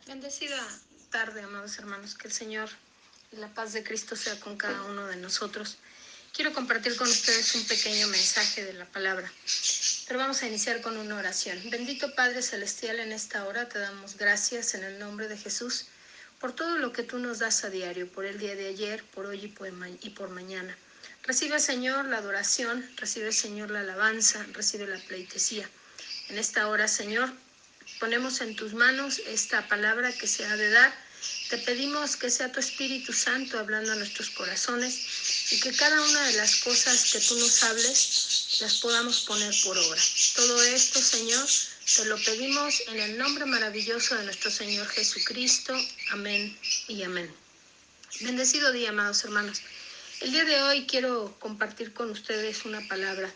Bendecida tarde, amados hermanos, que el Señor y la paz de Cristo sea con cada uno de nosotros. Quiero compartir con ustedes un pequeño mensaje de la palabra, pero vamos a iniciar con una oración. Bendito Padre Celestial, en esta hora te damos gracias en el nombre de Jesús por todo lo que tú nos das a diario, por el día de ayer, por hoy y por mañana. Recibe, Señor, la adoración, recibe, Señor, la alabanza, recibe la pleitesía. En esta hora, Señor, ponemos en tus manos esta palabra que se ha de dar. Te pedimos que sea tu Espíritu Santo hablando a nuestros corazones y que cada una de las cosas que tú nos hables las podamos poner por obra. Todo esto, Señor, te lo pedimos en el nombre maravilloso de nuestro Señor Jesucristo. Amén y amén. Bendecido día, amados hermanos. El día de hoy quiero compartir con ustedes una palabra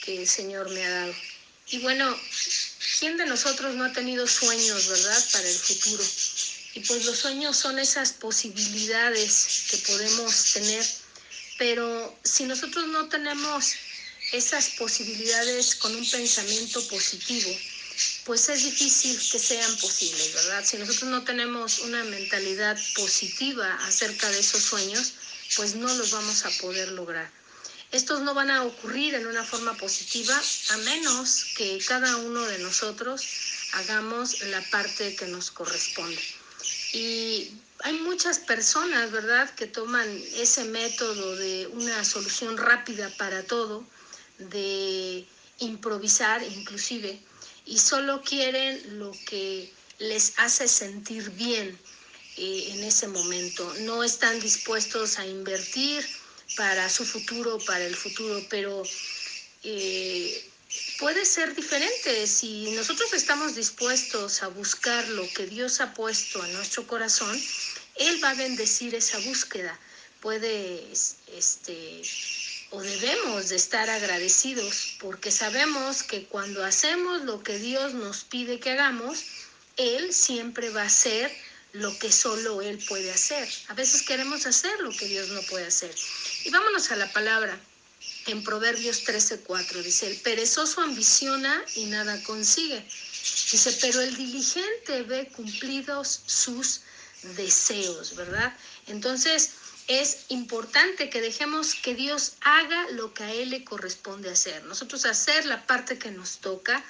que el Señor me ha dado. Y bueno, ¿quién de nosotros no ha tenido sueños, verdad, para el futuro? Y pues los sueños son esas posibilidades que podemos tener, pero si nosotros no tenemos esas posibilidades con un pensamiento positivo, pues es difícil que sean posibles, ¿verdad? Si nosotros no tenemos una mentalidad positiva acerca de esos sueños, pues no los vamos a poder lograr. Estos no van a ocurrir en una forma positiva a menos que cada uno de nosotros hagamos la parte que nos corresponde. Y hay muchas personas, ¿verdad?, que toman ese método de una solución rápida para todo, de improvisar inclusive, y solo quieren lo que les hace sentir bien en ese momento. No están dispuestos a invertir para su futuro, para el futuro, pero puede ser diferente. Si nosotros estamos dispuestos a buscar lo que Dios ha puesto en nuestro corazón, Él va a bendecir esa búsqueda. O debemos de estar agradecidos porque sabemos que cuando hacemos lo que Dios nos pide que hagamos, Él siempre va a hacer lo que solo Él puede hacer. A veces queremos hacer lo que Dios no puede hacer. Y vámonos a la palabra. En Proverbios 13:4 dice, el perezoso ambiciona y nada consigue. Dice, pero el diligente ve cumplidos sus deseos, ¿verdad? Entonces, es importante que dejemos que Dios haga lo que a Él le corresponde hacer. Nosotros hacer la parte que nos toca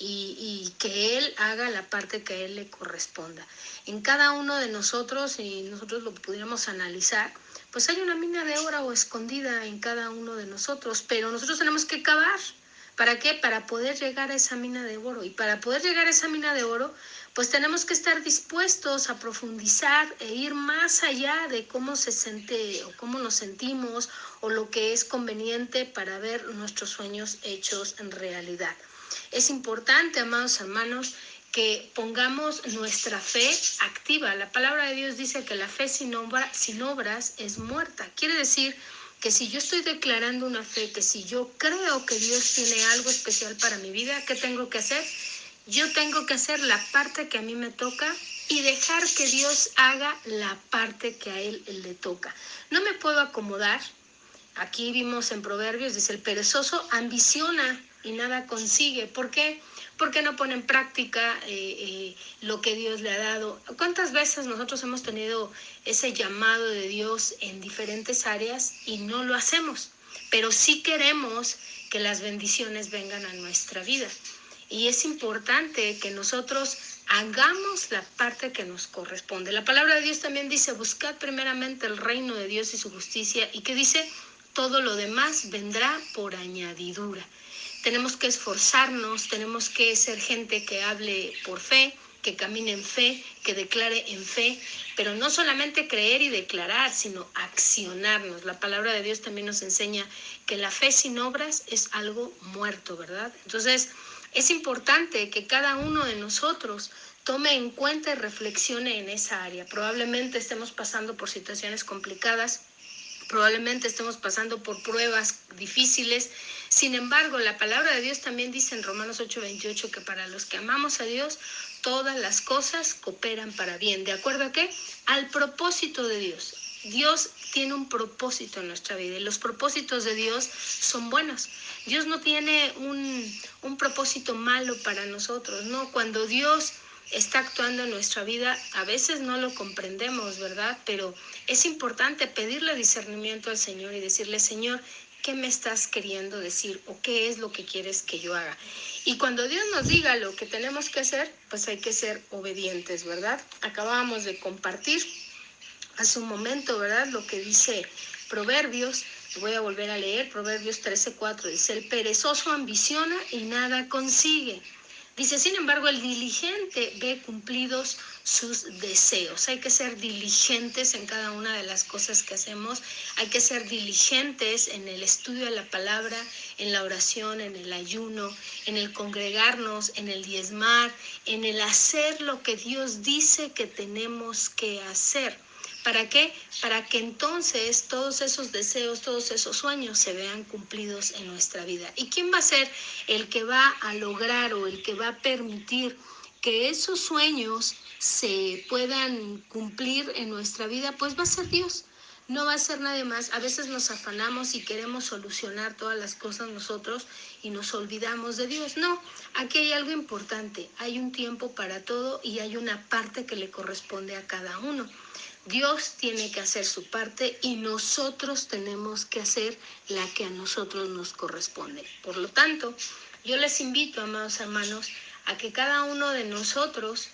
y que Él haga la parte que a Él le corresponda. En cada uno de nosotros, y nosotros lo pudiéramos analizar, pues hay una mina de oro escondida en cada uno de nosotros, pero nosotros tenemos que cavar. ¿Para qué? Para poder llegar a esa mina de oro. Y para poder llegar a esa mina de oro, pues tenemos que estar dispuestos a profundizar e ir más allá de cómo se siente o cómo nos sentimos o lo que es conveniente para ver nuestros sueños hechos en realidad. Es importante, amados hermanos, que pongamos nuestra fe activa. La palabra de Dios dice que la fe sin obras es muerta. Quiere decir que si yo estoy declarando una fe, que si yo creo que Dios tiene algo especial para mi vida, ¿qué tengo que hacer? Yo tengo que hacer la parte que a mí me toca y dejar que Dios haga la parte que a Él le toca. No me puedo acomodar. Aquí vimos en Proverbios, dice, el perezoso ambiciona y nada consigue. ¿Por qué? Porque no pone en práctica lo que Dios le ha dado. ¿Cuántas veces nosotros hemos tenido ese llamado de Dios en diferentes áreas y no lo hacemos? Pero sí queremos que las bendiciones vengan a nuestra vida. Y es importante que nosotros hagamos la parte que nos corresponde. La palabra de Dios también dice, buscad primeramente el reino de Dios y su justicia. ¿Y qué dice? Todo lo demás vendrá por añadidura. Tenemos que esforzarnos, tenemos que ser gente que hable por fe, que camine en fe, que declare en fe, pero no solamente creer y declarar, sino accionarnos. La palabra de Dios también nos enseña que la fe sin obras es algo muerto, ¿verdad? Entonces, es importante que cada uno de nosotros tome en cuenta y reflexione en esa área. Probablemente estemos pasando por situaciones complicadas, probablemente estemos pasando por pruebas difíciles. Sin embargo, la palabra de Dios también dice en Romanos 8:28 que para los que amamos a Dios, todas las cosas cooperan para bien. ¿De acuerdo a qué? Al propósito de Dios. Dios tiene un propósito en nuestra vida y los propósitos de Dios son buenos. Dios no tiene un propósito malo para nosotros, ¿no? Cuando Dios está actuando en nuestra vida. A veces no lo comprendemos, ¿verdad? Pero es importante pedirle discernimiento al Señor y decirle, Señor, ¿qué me estás queriendo decir o qué es lo que quieres que yo haga? Y cuando Dios nos diga lo que tenemos que hacer, pues hay que ser obedientes, ¿verdad? Acabábamos de compartir hace un momento, ¿verdad? Lo que dice Proverbios, voy a volver a leer, Proverbios 13:4, dice, el perezoso ambiciona y nada consigue. Dice, sin embargo, el diligente ve cumplidos sus deseos. Hay que ser diligentes en cada una de las cosas que hacemos. Hay que ser diligentes en el estudio de la palabra, en la oración, en el ayuno, en el congregarnos, en el diezmar, en el hacer lo que Dios dice que tenemos que hacer. ¿Para qué? Para que entonces todos esos deseos, todos esos sueños se vean cumplidos en nuestra vida. ¿Y quién va a ser el que va a lograr o el que va a permitir que esos sueños se puedan cumplir en nuestra vida? Pues va a ser Dios. No va a ser nadie más. A veces nos afanamos y queremos solucionar todas las cosas nosotros y nos olvidamos de Dios. No, aquí hay algo importante. Hay un tiempo para todo y hay una parte que le corresponde a cada uno. Dios tiene que hacer su parte y nosotros tenemos que hacer la que a nosotros nos corresponde. Por lo tanto, yo les invito, amados hermanos, a que cada uno de nosotros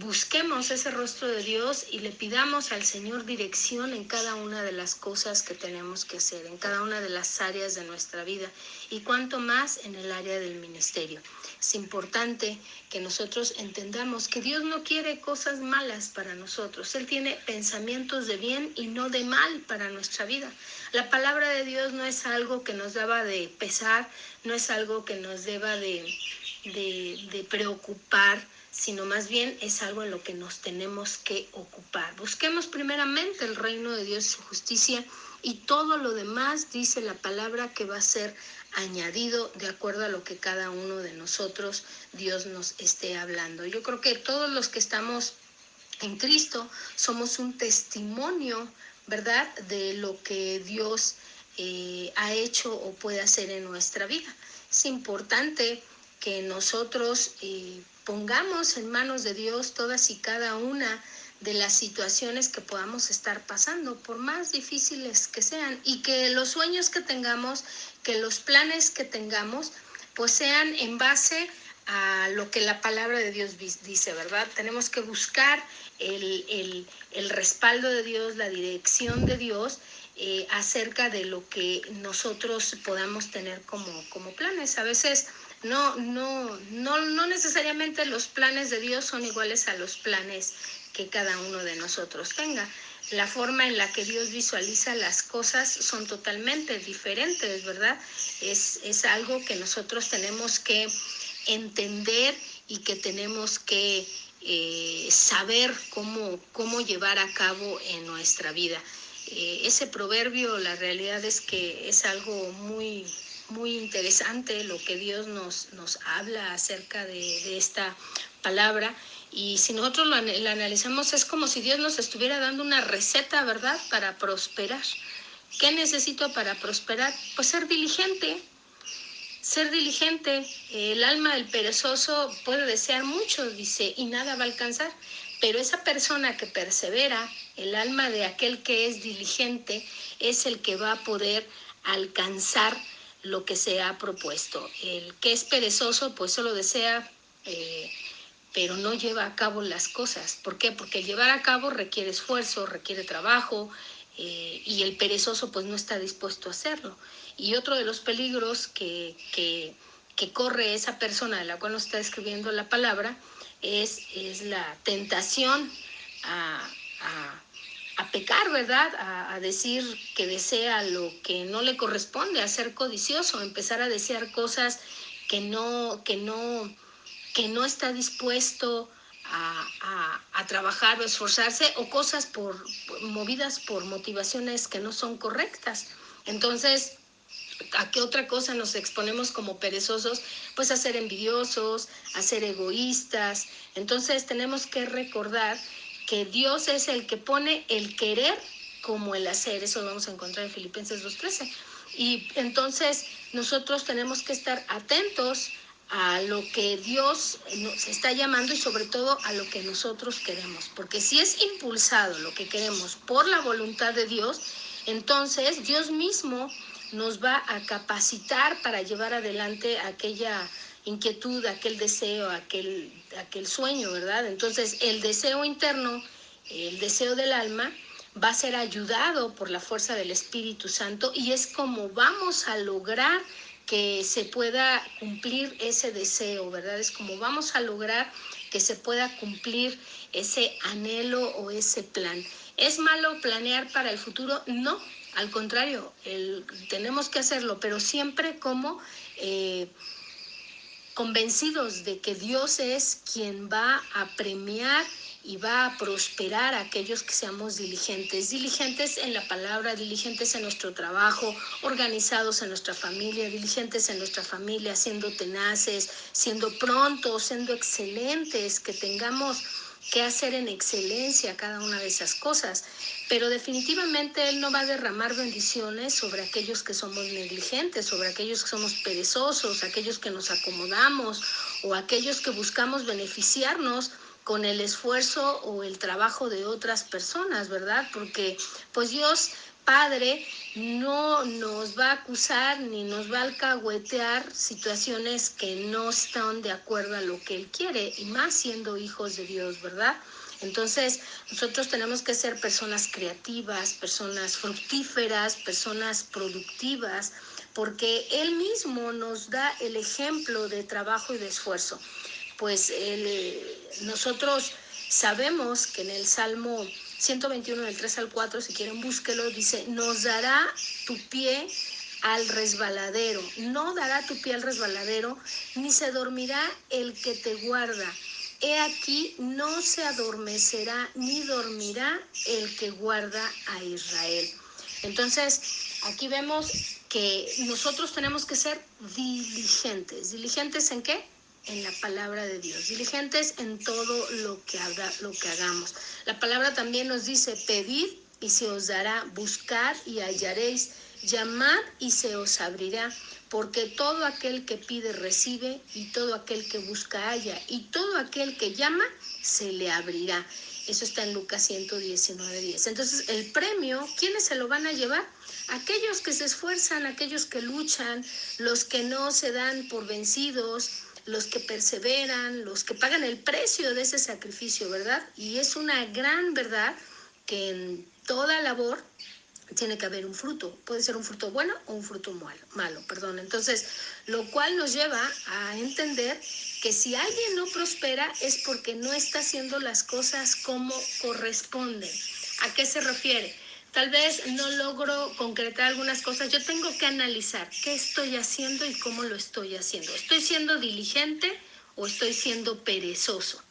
busquemos ese rostro de Dios y le pidamos al Señor dirección en cada una de las cosas que tenemos que hacer, en cada una de las áreas de nuestra vida y cuanto más en el área del ministerio. Es importante que nosotros entendamos que Dios no quiere cosas malas para nosotros. Él tiene pensamientos de bien y no de mal para nuestra vida. La palabra de Dios no es algo que nos deba de pesar, no es algo que nos deba de preocupar, sino más bien es algo en lo que nos tenemos que ocupar. Busquemos primeramente el reino de Dios y su justicia y todo lo demás, dice la palabra, que va a ser añadido de acuerdo a lo que cada uno de nosotros Dios nos esté hablando. Yo creo que todos los que estamos en Cristo somos un testimonio, ¿verdad?, de lo que Dios ha hecho o puede hacer en nuestra vida. Es importante que nosotros pongamos en manos de Dios todas y cada una de las situaciones que podamos estar pasando, por más difíciles que sean, y que los sueños que tengamos, que los planes que tengamos, pues sean en base a lo que la palabra de Dios dice, ¿verdad? Tenemos que buscar el respaldo de Dios, la dirección de Dios acerca de lo que nosotros podamos tener como planes. A veces no necesariamente los planes de Dios son iguales a los planes que cada uno de nosotros tenga. La forma en la que Dios visualiza las cosas son totalmente diferentes, ¿verdad? Es algo que nosotros tenemos que entender y que tenemos que saber cómo llevar a cabo en nuestra vida. Ese proverbio, la realidad es que es algo muy, muy interesante lo que Dios nos habla acerca de esta palabra. Y si nosotros lo analizamos, es como si Dios nos estuviera dando una receta, ¿verdad?, para prosperar. ¿Qué necesito para prosperar? Pues ser diligente. Ser diligente. El alma del perezoso puede desear mucho, dice, y nada va a alcanzar. Pero esa persona que persevera, el alma de aquel que es diligente, es el que va a poder alcanzar lo que se ha propuesto. El que es perezoso, pues solo desea, pero no lleva a cabo las cosas. ¿Por qué? Porque llevar a cabo requiere esfuerzo, requiere trabajo, y el perezoso pues no está dispuesto a hacerlo. Y otro de los peligros que corre esa persona de la cual nos está escribiendo la palabra es la tentación a pecar, ¿verdad? A decir que desea lo que no le corresponde, a ser codicioso, empezar a desear cosas que no está dispuesto a trabajar o esforzarse, o cosas movidas por motivaciones que no son correctas. Entonces, ¿a qué otra cosa nos exponemos como perezosos? Pues a ser envidiosos, a ser egoístas. Entonces tenemos que recordar que Dios es el que pone el querer como el hacer. Eso lo vamos a encontrar en Filipenses 2:13. Y entonces nosotros tenemos que estar atentos a lo que Dios nos está llamando y sobre todo a lo que nosotros queremos. Porque si es impulsado lo que queremos por la voluntad de Dios, entonces Dios mismo nos va a capacitar para llevar adelante aquella inquietud, aquel deseo, aquel sueño, ¿verdad? Entonces el deseo interno, el deseo del alma, va a ser ayudado por la fuerza del Espíritu Santo y es como vamos a lograr que se pueda cumplir ese deseo, ¿verdad? Es como vamos a lograr que se pueda cumplir ese anhelo o ese plan. ¿Es malo planear para el futuro? No, al contrario, tenemos que hacerlo, pero siempre como convencidos de que Dios es quien va a premiar y va a prosperar a aquellos que seamos diligentes en la palabra, diligentes en nuestro trabajo, organizados en nuestra familia, diligentes en nuestra familia, siendo tenaces, siendo prontos, siendo excelentes, que tengamos que hacer en excelencia cada una de esas cosas. Pero definitivamente Él no va a derramar bendiciones sobre aquellos que somos negligentes, sobre aquellos que somos perezosos, aquellos que nos acomodamos o aquellos que buscamos beneficiarnos con el esfuerzo o el trabajo de otras personas, ¿verdad? Porque pues Dios Padre no nos va a acusar ni nos va a alcahuetear situaciones que no están de acuerdo a lo que Él quiere, y más siendo hijos de Dios, ¿verdad? Entonces, nosotros tenemos que ser personas creativas, personas fructíferas, personas productivas, porque Él mismo nos da el ejemplo de trabajo y de esfuerzo. Pues nosotros sabemos que en el Salmo 121, del 3 al 4, si quieren búsquelo, dice, nos dará tu pie al resbaladero, no dará tu pie al resbaladero, ni se dormirá el que te guarda. He aquí, no se adormecerá ni dormirá el que guarda a Israel. Entonces, aquí vemos que nosotros tenemos que ser diligentes. ¿Diligentes en qué? En la palabra de Dios, diligentes en todo lo que hagamos. La palabra también nos dice, pedid y se os dará, buscad y hallaréis, llamad y se os abrirá, porque todo aquel que pide recibe, y todo aquel que busca halla, y todo aquel que llama se le abrirá. Eso está en Lucas 119:10. Entonces, el premio, ¿quiénes se lo van a llevar? Aquellos que se esfuerzan, aquellos que luchan, los que no se dan por vencidos, los que perseveran, los que pagan el precio de ese sacrificio, ¿verdad? Y es una gran verdad que en toda labor tiene que haber un fruto. Puede ser un fruto bueno o un fruto malo. Entonces, lo cual nos lleva a entender que si alguien no prospera es porque no está haciendo las cosas como corresponden. ¿A qué se refiere? Tal vez no logro concretar algunas cosas. Yo tengo que analizar qué estoy haciendo y cómo lo estoy haciendo. ¿Estoy siendo diligente o estoy siendo perezoso?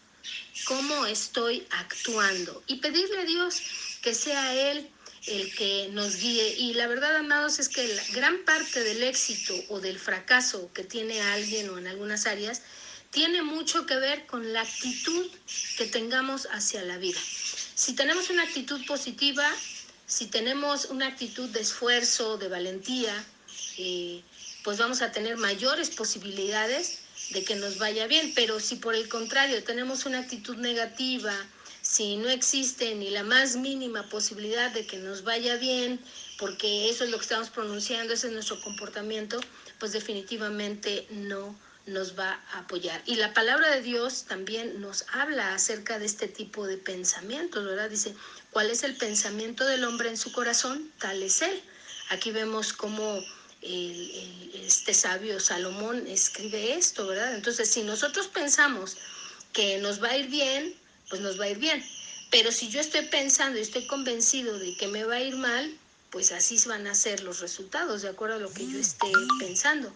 ¿Cómo estoy actuando? Y pedirle a Dios que sea Él el que nos guíe. Y la verdad, amados, es que la gran parte del éxito o del fracaso que tiene alguien o en algunas áreas tiene mucho que ver con la actitud que tengamos hacia la vida. Si tenemos una actitud positiva, si tenemos una actitud de esfuerzo, de valentía, pues vamos a tener mayores posibilidades de que nos vaya bien. Pero si por el contrario tenemos una actitud negativa, si no existe ni la más mínima posibilidad de que nos vaya bien, porque eso es lo que estamos pronunciando, ese es nuestro comportamiento, pues definitivamente no nos va a apoyar. Y la palabra de Dios también nos habla acerca de este tipo de pensamientos, ¿verdad? Dice, ¿cuál es el pensamiento del hombre en su corazón? Tal es él. Aquí vemos cómo este sabio Salomón escribe esto, ¿verdad? Entonces, si nosotros pensamos que nos va a ir bien, pues nos va a ir bien. Pero si yo estoy pensando y estoy convencido de que me va a ir mal, pues así van a ser los resultados, de acuerdo a lo que yo esté pensando.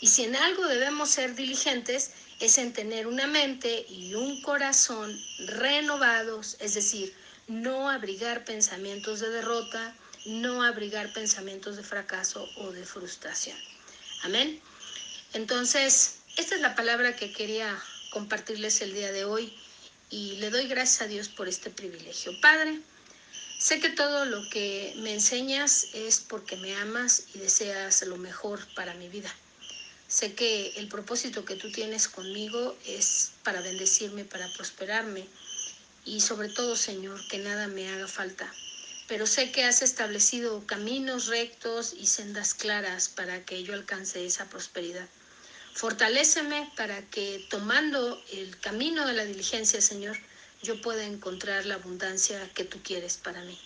Y si en algo debemos ser diligentes, es en tener una mente y un corazón renovados, es decir, no abrigar pensamientos de derrota, no abrigar pensamientos de fracaso o de frustración. Amén. Entonces, esta es la palabra que quería compartirles el día de hoy y le doy gracias a Dios por este privilegio. Padre, sé que todo lo que me enseñas es porque me amas y deseas lo mejor para mi vida. Sé que el propósito que tú tienes conmigo es para bendecirme, para prosperarme y sobre todo, Señor, que nada me haga falta. Pero sé que has establecido caminos rectos y sendas claras para que yo alcance esa prosperidad. Fortaléceme para que tomando el camino de la diligencia, Señor, yo pueda encontrar la abundancia que tú quieres para mí.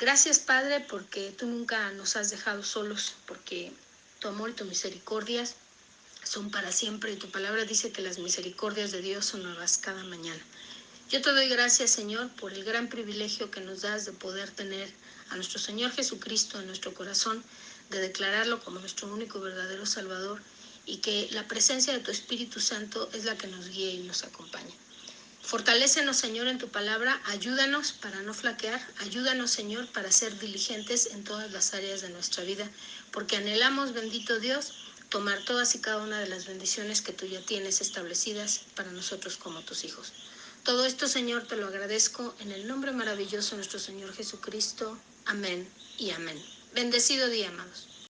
Gracias, Padre, porque tú nunca nos has dejado solos, porque tu amor y tu misericordia son para siempre y tu palabra dice que las misericordias de Dios son nuevas cada mañana. Yo te doy gracias, Señor, por el gran privilegio que nos das de poder tener a nuestro Señor Jesucristo en nuestro corazón, de declararlo como nuestro único y verdadero Salvador, y que la presencia de tu Espíritu Santo es la que nos guía y nos acompaña. Fortalécenos, Señor, en tu palabra, ayúdanos para no flaquear, ayúdanos, Señor, para ser diligentes en todas las áreas de nuestra vida, porque anhelamos, bendito Dios, tomar todas y cada una de las bendiciones que tú ya tienes establecidas para nosotros como tus hijos. Todo esto, Señor, te lo agradezco en el nombre maravilloso de nuestro Señor Jesucristo. Amén y amén. Bendecido día, amados.